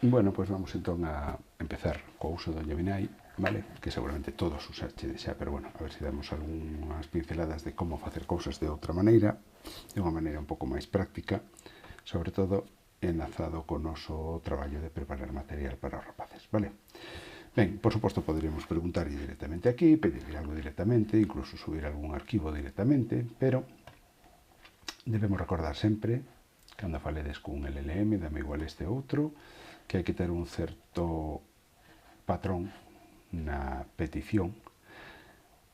Bueno, pois vamos entón a empezar co uso do Gemini, vale? Que seguramente todos usarchedes xa, pero bueno, a ver se damos algunhas pinceladas de como facer cousas de outra maneira, de unha maneira un pouco máis práctica, sobre todo enlazado co noso traballo de preparar material para os rapaces, vale? Ben, por suposto, poderíamos preguntar directamente aquí, pedirle algo directamente, incluso subir algún arquivo directamente, pero debemos recordar sempre, cando faledes cun LLM, dame igual este outro, que hai que ter un certo patrón na petición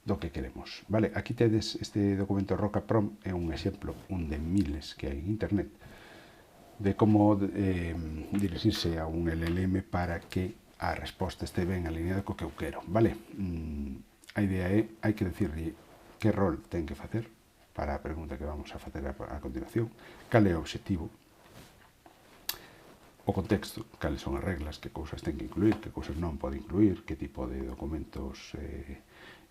do que queremos. Vale, aquí tedes este documento RocaProm, é un exemplo, un de miles que hai en internet, de como dirixirse a un LLM para que a resposta este ben alineada co que eu quero, vale? A idea é, hai que decirle que rol ten que facer para a pregunta que vamos a facer a continuación, cal é o obxectivo, o contexto, cales son as reglas, que cousas ten que incluir, que cousas non pode incluir, que tipo de documentos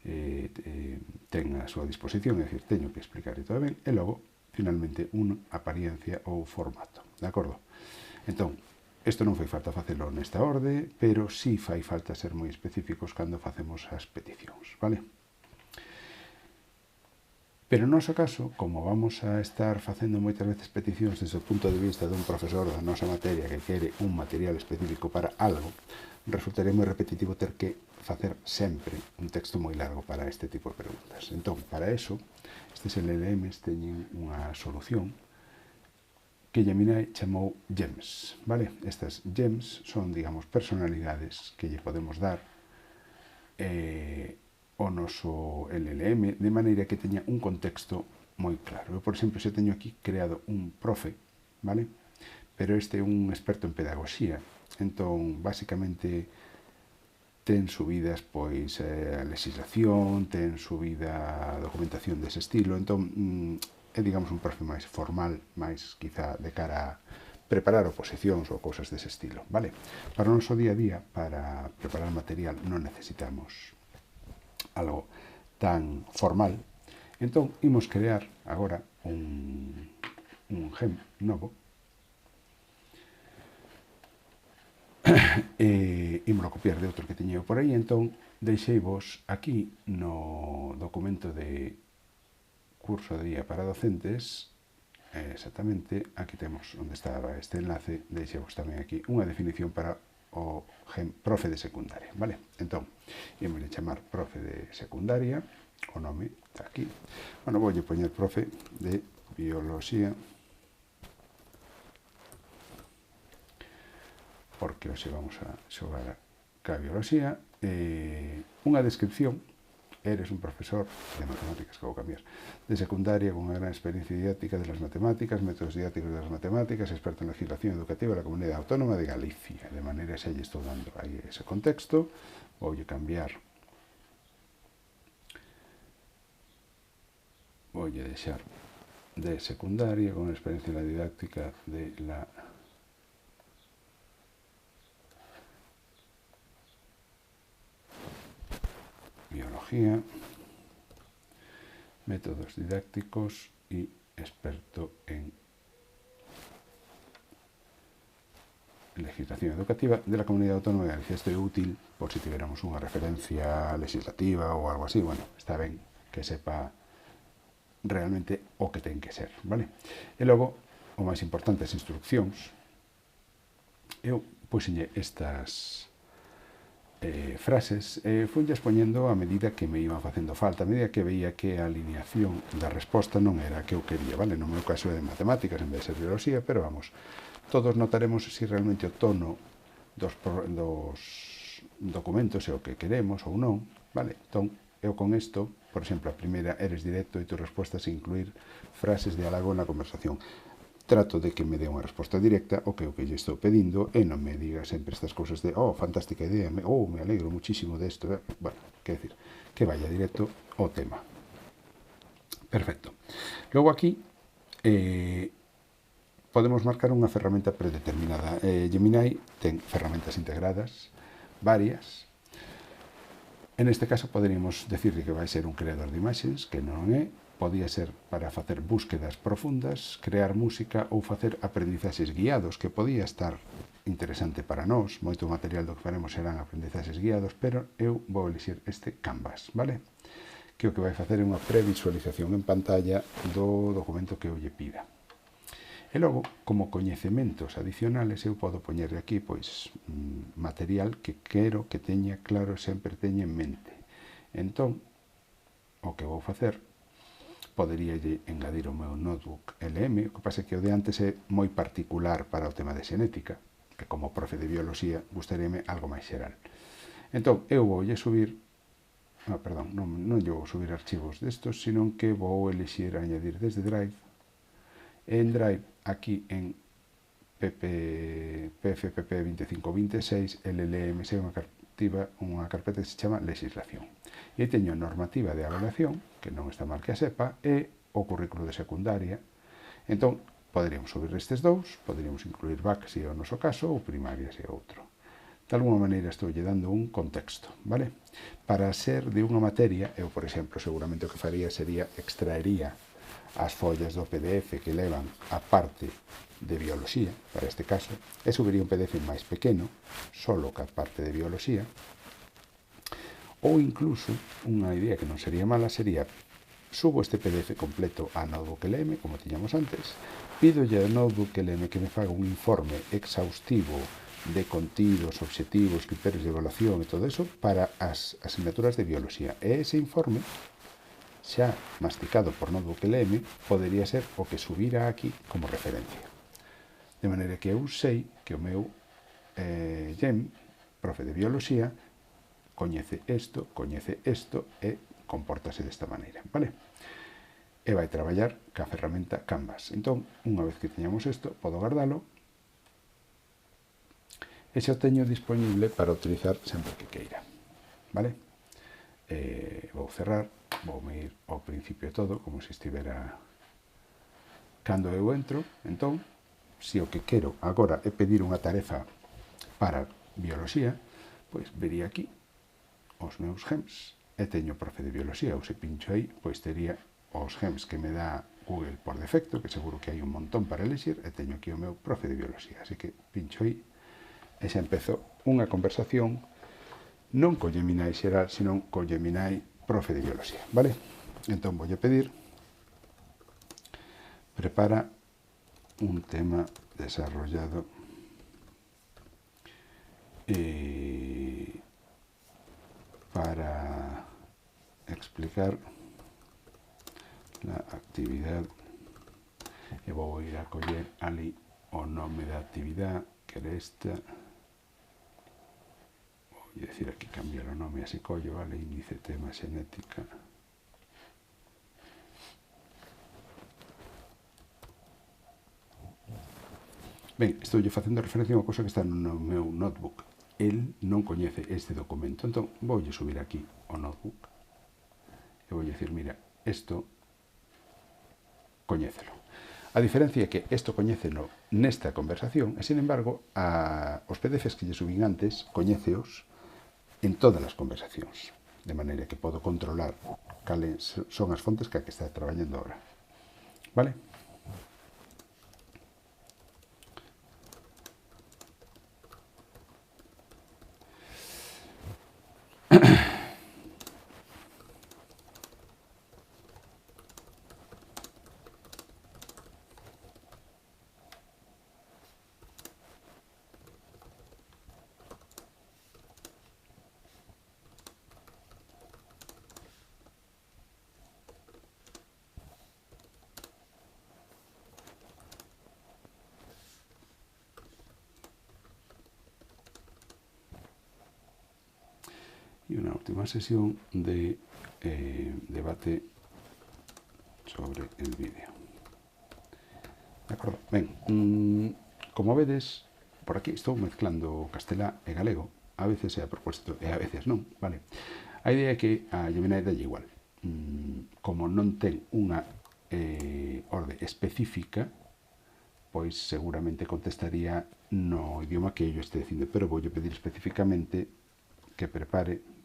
ten a súa disposición, é dicir, teño que explicar e todo ben, e logo, finalmente, unha apariencia ou formato, de acordo? Entón, isto non fai falta facelo nesta orde, pero sí fai falta ser moi específicos cando facemos as peticións, vale? Pero no noso caso, como vamos a estar facendo moitas veces peticións desde o punto de vista dun profesor da nosa materia que quere un material específico para algo, resultaría moi repetitivo ter que facer sempre un texto moi largo para este tipo de preguntas. Entón, para eso, estes LLMs teñen unha solución que Gemini chamou gems, vale? Estas gems son, digamos, personalidades que lle podemos dar o noso LLM, de maneira que teña un contexto moi claro. Eu, por exemplo, xa teño aquí creado un profe, vale? Pero este é un experto en pedagogía, entón, basicamente, ten subidas, pois, a legislación, ten subida a documentación dese estilo, entón, é, digamos, un profe máis formal, máis, quizá, de cara a preparar oposicións ou cousas dese estilo, vale? Para o noso día a día, para preparar material, non necesitamos algo tan formal, entón imos crear agora un gem novo e imos copiar de outro que teño por aí, entón deixeivos aquí no documento de curso de guía para docentes, exactamente, aquí temos onde estaba este enlace, deixeivos tamén aquí unha definición para o gen profe de secundaria, vale? Entón, ímos chamar profe de secundaria, o nome está aquí. Bueno, voulle poñer profe de biología, porque hoxe vamos a xogar ca biología, unha descripción. Eres un profesor de matemáticas, que vou cambiar, de secundaria con unha gran experiencia didáctica de las matemáticas, métodos didácticos de las matemáticas, experto en legislación educativa de la Comunidade Autónoma de Galicia. De maneira que xa lle estou dando aí ese contexto. Voulle cambiar, voulle deixar de secundaria con experiencia en la didáctica de la biología, métodos didácticos y experto en legislación educativa de la Comunidade Autónoma de Galicia. Isto é útil por si tiveramos unha referencia legislativa ou algo así. Bueno, está ben que sepa realmente o que ten que ser, vale? E logo, o máis importante, as instruccións. Eu puxenlle estas frases, foillas poñendo a medida que me iban facendo falta, a medida que veía que a alineación da resposta non era a que eu quería, vale? No meu caso é de matemáticas en vez de ser biología, pero vamos, todos notaremos se realmente o tono dos documentos é o que queremos ou non, vale? Entón, eu con isto, por exemplo, a primeira, eres directo e tus respostas incluir frases de halago na conversación. Trato de que me dé unha resposta directa o que lle estou pedindo e non me diga sempre estas cousas de fantástica idea, me alegro muchísimo desto. Bueno, quer decir, que vaya directo ao tema. Perfecto. Logo aquí podemos marcar unha ferramenta predeterminada. Gemini ten ferramentas integradas, varias. En este caso poderíamos decirle que vai ser un creador de imaxes, que non é. Podía ser para facer búsquedas profundas, crear música ou facer aprendizaxes guiados, que podía estar interesante para nós, moito material do que faremos serán aprendizaxes guiados, pero eu vou elixir este Canvas, vale? Que o que vai facer é unha previsualización en pantalla do documento que eu lle pida. E logo, como coñecementos adicionales, eu podo poñerle aquí pois material que quero que teña claro, sempre teña en mente. Entón, o que vou facer, podería engadir o meu notebook LM, o que pasa é que o de antes é moi particular para o tema de xenética, que como profe de bioloxía gustaríame algo máis xeral. Entón, eu voulle subir, non lle vou subir archivos destos, sino que vou elixir añadir desde Drive. En Drive, aquí en PFPP 2526, LLMS unha carpeta que se chama legislación. E aí teño normativa de avaliación, que non está mal que a sepa, e o currículo de secundaria. Entón, poderíamos subir estes dous, poderíamos incluir BAC se é o noso caso, ou primaria se é outro. De alguma maneira estou lle dando un contexto, vale? Para ser de unha materia, eu, por exemplo, seguramente o que faría sería extraería as follas do PDF que levan a parte de bioloxía, para este caso, e subiría un PDF máis pequeno, solo ca parte de bioloxía, ou incluso, unha idea que non sería mala, sería subo este PDF completo a Notebook LM, como tiñamos antes, pídolle a Notebook LM que me faga un informe exhaustivo de contidos, obxectivos, criterios de evaluación e todo eso para as asignaturas de bioloxía. E ese informe, xa masticado por Notebook LM, podería ser o que subira aquí como referencia. De maneira que eu sei que o meu GEM, profe de bioloxía, coñece isto e compórtase desta maneira, vale? E vai traballar ca ferramenta Canvas. Entón, unha vez que teñamos isto, podo guardalo e xa o teño disponible para utilizar sempre que queira, vale? Vou cerrar, vou ir ao principio de todo, como se estivera cando eu entro. Entón, se o que quero agora é pedir unha tarefa para bioloxía, pois vería aquí os meus GEMs e teño profe de bioloxía, ou se pincho aí, pois tería os GEMs que me dá Google por defecto, que seguro que hai un montón para elixir, e teño aquí o meu profe de bioloxía, así que pincho aí e xa empezo unha conversación non co Gemini xeral, sino co Gemini profe de bioloxía, vale? Entón voulle pedir prepara un tema desarrollado para explicar la actividad, e vou ir a coller ali o nome da actividade, que era esta. Vou dicir aquí cambiar o nome, así collo, vale, índice tema xenética. Ben, estou facendo referencia a unha cosa que está no meu notebook. El non coñece este documento, entón voulle subir aquí o notebook e voulle dicir, mira, isto coñécelo. A diferencia é que isto coñécelo nesta conversación e, sin embargo, os PDFs que lle subín antes coñéceos en todas as conversacións, de maneira que podo controlar cales son as fontes que está traballando agora. Vale? Y una última sesión de debate sobre el vídeo. De acordo? Ben, como vedes, por aquí estou mezclando castelá e galego, a veces é a propósito e a veces non, vale? A idea é que a Gemini dalle igual. Como non ten unha orde específica, pois seguramente contestaría no idioma que eu este dicindo, pero voulle pedir especificamente que prepare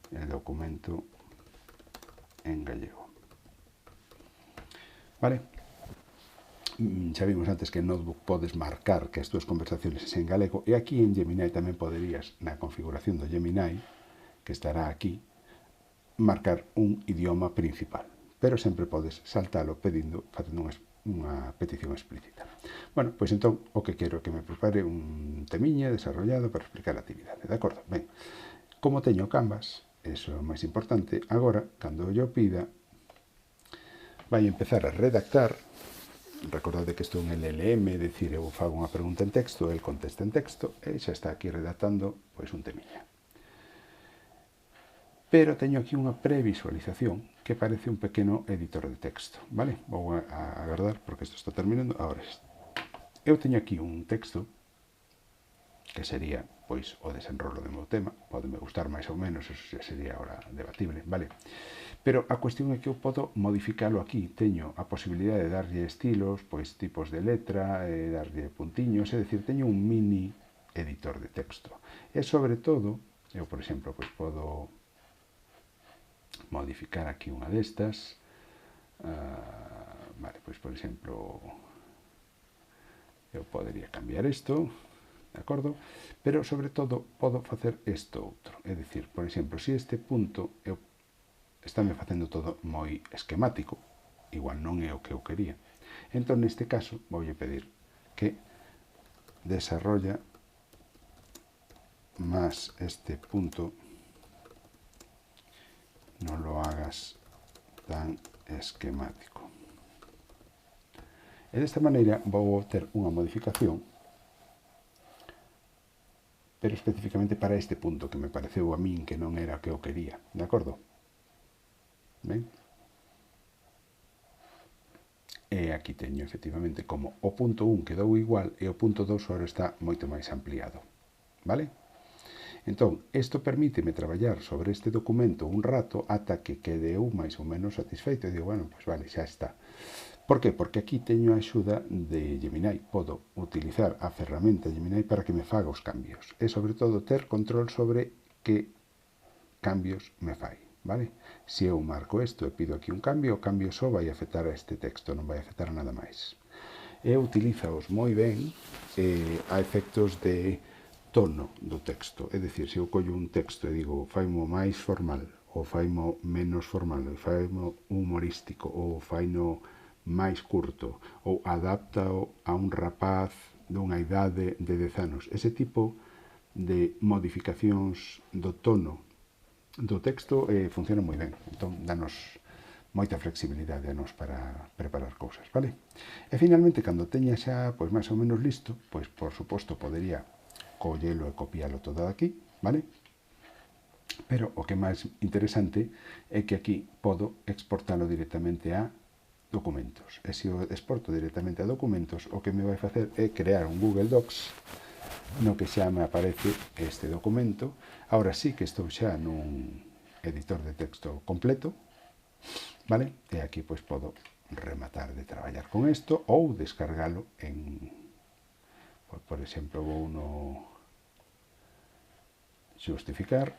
el documento en gallego. Vale? Xa vimos antes que en Notebook podes marcar que as túas conversaciones en galego, e aquí en Gemini tamén poderías, na configuración do Gemini, que estará aquí, marcar un idioma principal, pero sempre podes saltalo pedindo, facendo unha petición explícita. Bueno, pois entón o que quero é que me prepare un temiña desarrollado para explicar a actividade, de acordo? Ben, como teño Canvas, eso é o máis importante, agora, cando yo pida, vai empezar a redactar. Recordade que isto é un LLM, é dicir, eu fago unha pregunta en texto, el contesta en texto, e xa está aquí redactando pois un temiña. Pero teño aquí unha previsualización que parece un pequeno editor de texto, vale? Vou a agardar porque isto está terminando. Ahora, eu teño aquí un texto que sería pois o desenrolo do meu tema, podeme gustar máis ou menos, eso xa sería ahora debatible, vale? Pero a cuestión é que eu podo modificalo aquí, teño a posibilidade de darlle estilos, pois tipos de letra, darlle puntiños, é dicir, teño un mini editor de texto. E sobre todo, eu por exemplo, pois podo modificar aquí unha destas, vale, pois por exemplo, eu podería cambiar isto, de acordo? Pero sobre todo podo facer isto outro, é dicir, por exemplo, se este punto eu estáme facendo todo moi esquemático, igual non é o que eu quería. Entón, neste caso, voulle pedir que desarrolla máis este punto, non lo hagas tan esquemático. E desta maneira vou ter unha modificación, pero especificamente para este punto que me pareceu a min que non era o que eu quería, de acordo? Ben? E aquí teño efectivamente como o punto 1 quedou igual e o punto 2 agora está moito máis ampliado, vale? Entón, isto permíteme traballar sobre este documento un rato ata que quede eu máis ou menos satisfeito e digo, bueno, pois vale, xa está. Por que? Porque aquí teño a axuda de Gemini. Podo utilizar a ferramenta Gemini para que me faga os cambios e sobre todo ter control sobre que cambios me fai. Vale? Se eu marco isto e pido aquí un cambio, o cambio só vai afectar a este texto, non vai afectar a nada máis. E utilizaos moi ben a efectos de tono do texto. É dicir, se eu collo un texto e digo faimo máis formal, ou faimo menos formal, ou faimo humorístico, ou faino máis curto, ou adáptao a un rapaz dunha idade de 10 anos. Ese tipo de modificacións do tono do texto funciona moi ben. Entón, danos moita flexibilidade a nos para preparar cousas, vale? E finalmente, cando teña xa pois máis ou menos listo, pois por suposto podería collelo e copialo todo aquí, vale? Pero o que é máis interesante é que aquí podo exportalo directamente a documentos. E se o exporto directamente a documentos, o que me vai facer é crear un Google Docs no que xa me aparece este documento. Ahora sí que estou xa nun editor de texto completo, vale? E aquí pois podo rematar de traballar con isto ou descargalo en, por exemplo, vou no xustificar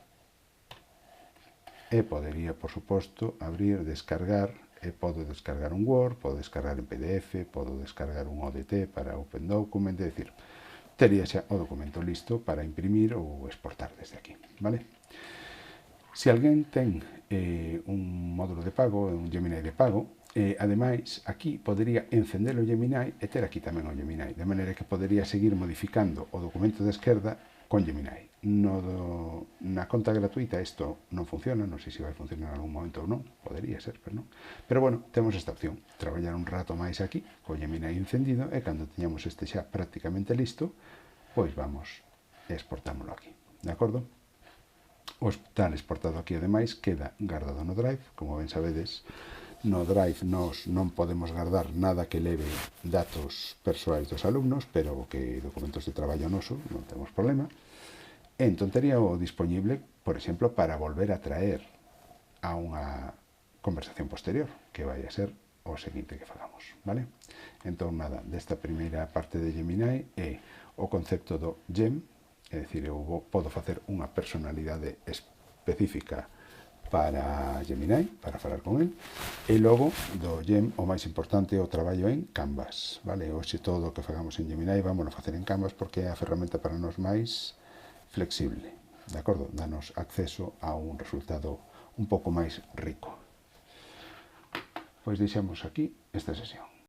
e podería, por suposto, abrir, descargar, e podo descargar un Word, podo descargar en PDF, podo descargar un ODT para Open Document, é dicir, tería xa o documento listo para imprimir ou exportar desde aquí, vale? Se alguén ten un módulo de pago, un Gemini de pago, ademais, aquí podería encender o Gemini e ter aquí tamén o Gemini, de maneira que podería seguir modificando o documento de esquerda con Gemini. Na conta gratuita isto non funciona, non sei se vai funcionar en algún momento ou non, podería ser, pero non. Pero bueno, temos esta opción, traballar un rato máis aquí, co Gemini encendido, e cando teñamos este xa prácticamente listo, pois vamos e exportámoslo aquí, de acordo? O tal exportado aquí, ademais, queda guardado no Drive, como ben sabedes. No Drive nos non podemos guardar nada que leve datos persoais dos alumnos, pero que documentos de traballo noso non temos problema. E entón tería o disponible, por exemplo, para volver a traer a unha conversación posterior, que vai a ser o seguinte que fagamos, vale? Entón, nada, desta primeira parte de Gemini é o concepto do gem, é dicir, eu podo facer unha personalidade específica para Gemini, para falar con el, e logo do Gem o máis importante o traballo en Canvas, vale? Hoxe todo o que fagamos en Gemini vamos a facer en Canvas porque é a ferramenta para nós máis flexible, de acordo? Danos acceso a un resultado un pouco máis rico. Pois deixamos aquí esta sesión.